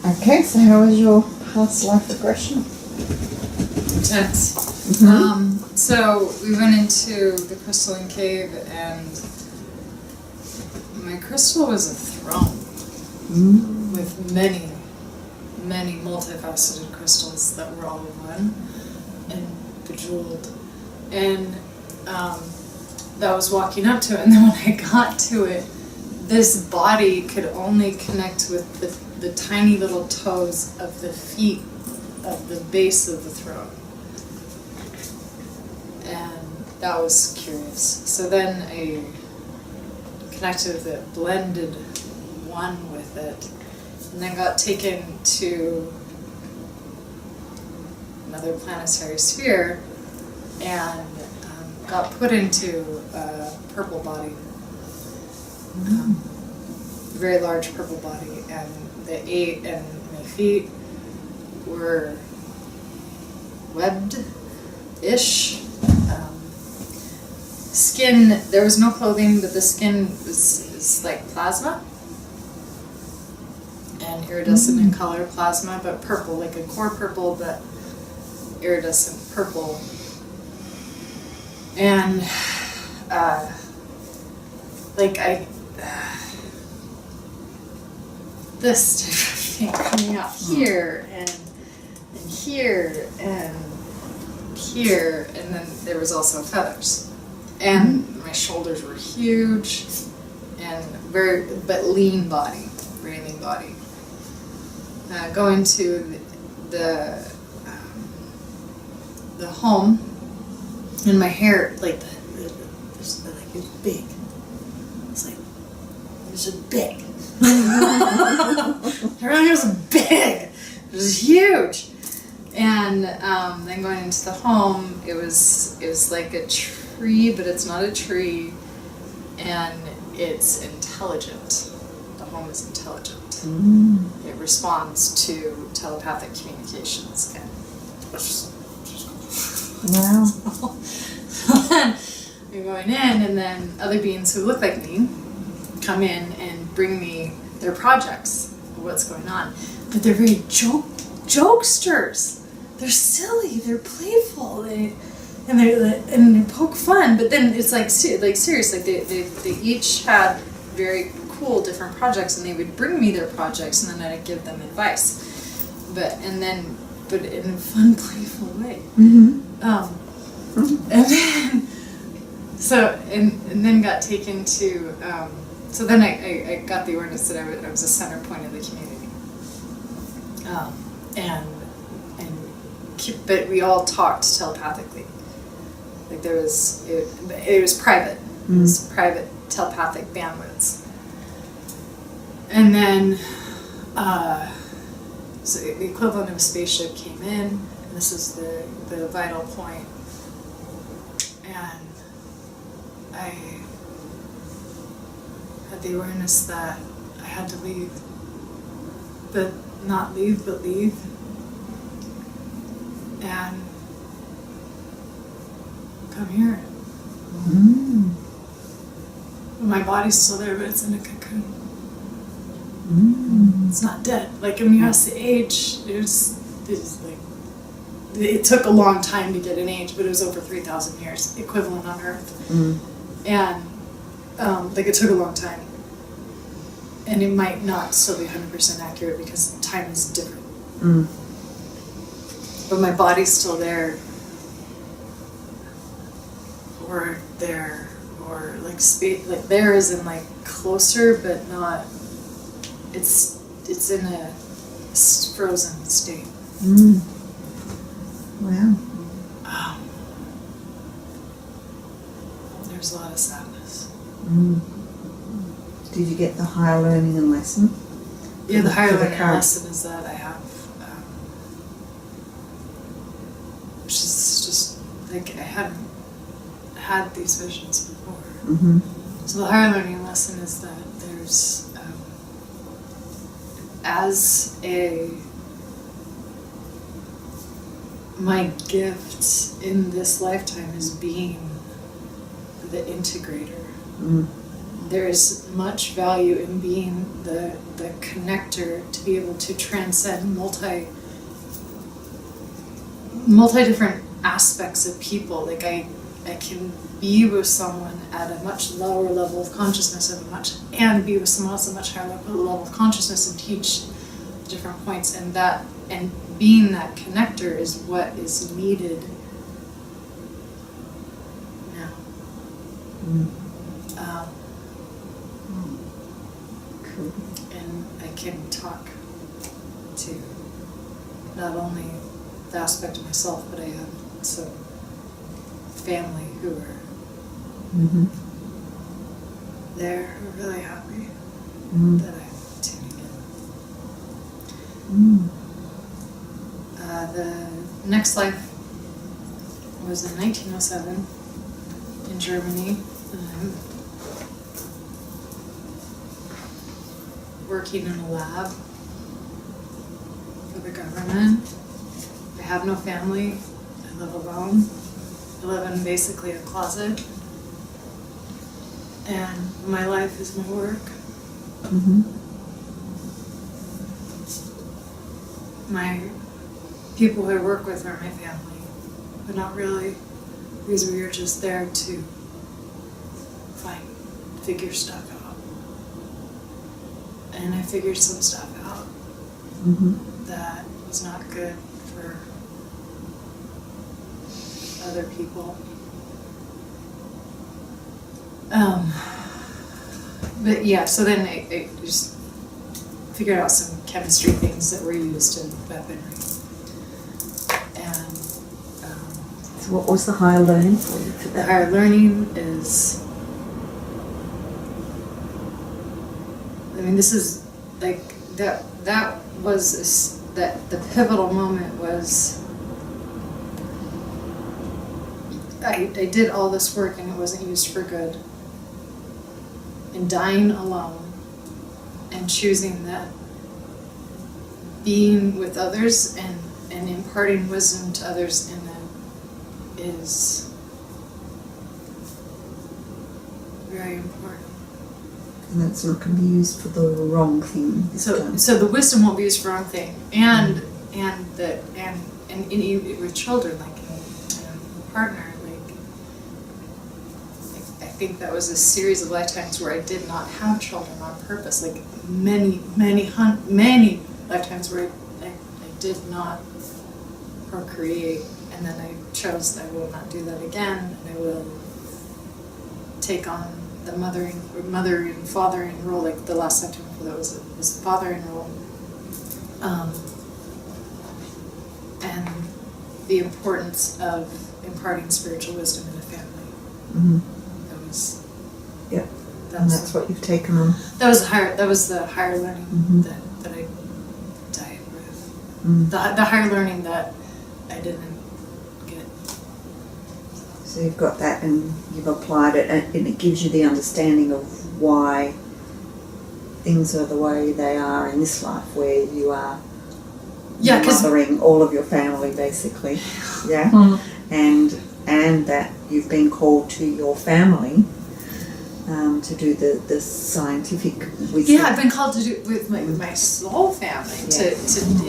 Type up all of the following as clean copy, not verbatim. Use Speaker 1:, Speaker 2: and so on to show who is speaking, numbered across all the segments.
Speaker 1: Okay, so how was your past life regression?
Speaker 2: Intense.
Speaker 1: Mm-hmm.
Speaker 2: So we went into the crystalline cave, and my crystal was a throne with many, many multifaceted crystals that were all one and bejeweled. And I was walking up to it, and then when I got to it, this body could only connect with the tiny little toes of the feet of the base of the throne. And that was curious. So then I connected with it, blended one with it, and then got taken to another planetary sphere and got put into a purple body. Very large purple body, and my feet were webbed-ish. Skin, there was no clothing, but the skin is like plasma and iridescent in color, plasma, but purple, like a core purple, but iridescent purple. And this type of thing coming out here and here and here, and then there was also feathers. And my shoulders were huge and but lean body, very lean body. Going to the home, and my hair, like it was big. It's like, it was just big. It really was big. It was huge. And then going into the home, it was like a tree, but it's not a tree, and it's intelligent. The home is intelligent. It responds to telepathic communications. And
Speaker 1: Wow.
Speaker 2: You're going in, and then other beings who look like me come in and bring me their projects of what's going on. But they're very jokesters. They're silly. They're playful. They poke fun. But then it's like serious. Like they each had very cool different projects, and they would bring me their projects, and then I'd give them advice. But in a fun, playful way. And then got taken to. So then I got the awareness that I was a center point of the community. But we all talked telepathically. Like it was private. It was private telepathic bandwidths. And then, so the equivalent of a spaceship came in, and this is the vital point. And I had the awareness that I had to leave, but not leave, but leave. And come here. My body's still there, but it's in a cocoon. It's not dead. Like when you ask the age, it took a long time to get an age, but it was over 3,000 years, equivalent on Earth. And it took a long time. And it might not still be 100% accurate because time is different. But my body's still there, or there, or like space, like there is in like closer, but not. It's in a frozen state.
Speaker 1: Wow.
Speaker 2: There's a lot of sadness.
Speaker 1: Did you get the higher learning and lesson?
Speaker 2: Yeah, the higher learning lesson is that I have, which is just like I hadn't had these visions before. So the higher learning lesson is that there's, my gift in this lifetime is being the integrator. there is much value in being the connector to be able to transcend multi different aspects of people. Like I can be with someone at a much lower level of consciousness and be with someone else at a much higher level of consciousness and teach different points, and being that connector is what is needed now.
Speaker 1: Cool.
Speaker 2: And I can talk to not only the aspect of myself, but I have also family who are there, who are really happy that I'm tuning in. The next life was in 1907 in Germany. I'm working in a lab for the government. I have no family. I live alone. I live in basically a closet. And my life is my work. My people who I work with are my family, but not really, because we are just there to figure stuff out. And I figured some stuff out that was not good for other people. But yeah, so then I just figured out some chemistry things that were used in weaponry. And
Speaker 1: So what was the higher learning for you for
Speaker 2: the
Speaker 1: that?
Speaker 2: higher learning is, I mean, this is like that was that the pivotal moment was I did all this work and it wasn't used for good. And dying alone and choosing that being with others and imparting wisdom to others in it is very important.
Speaker 1: And that's not going to be used for the wrong thing this time.
Speaker 2: So the wisdom won't be used for the wrong thing, and with children, like in a partner, like I think that was a series of lifetimes where I did not have children on purpose, like many lifetimes where I did not procreate, and then I chose that I will not do that again, and I will take on the mother and fathering role. Like the last lifetime before that was the fathering role, and the importance of imparting spiritual wisdom in a family. That was
Speaker 1: and that's what you've taken on.
Speaker 2: That was the higher learning that I died with. The higher learning that I didn't get.
Speaker 1: So you've got that and you've applied it, and it gives you the understanding of why things are the way they are in this life, where you are mothering all of your family basically, and that you've been called to your family to do the scientific wisdom.
Speaker 2: Yeah, I've been called to do with my soul family to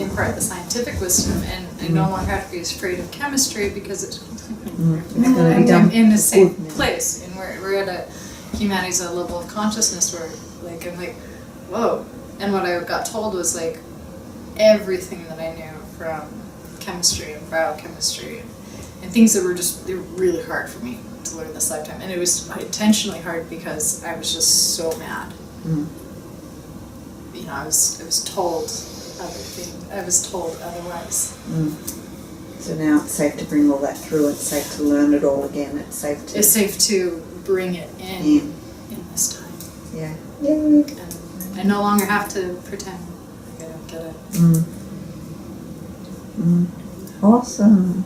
Speaker 2: impart the scientific wisdom, and I no longer have to be afraid of chemistry because it's going to be done in the same place, and we're at a humanity's a level of consciousness where like I'm like, whoa. And what I got told was like everything that I knew from chemistry and biochemistry and things that they were really hard for me to learn this lifetime, and it was intentionally hard because I was just so mad. You know, I was told otherwise.
Speaker 1: So now it's safe to bring all that through. It's safe to learn it all again. It's safe to
Speaker 2: bring it in this time.
Speaker 1: Yeah.
Speaker 2: And I no longer have to pretend like I don't get it.
Speaker 1: Awesome.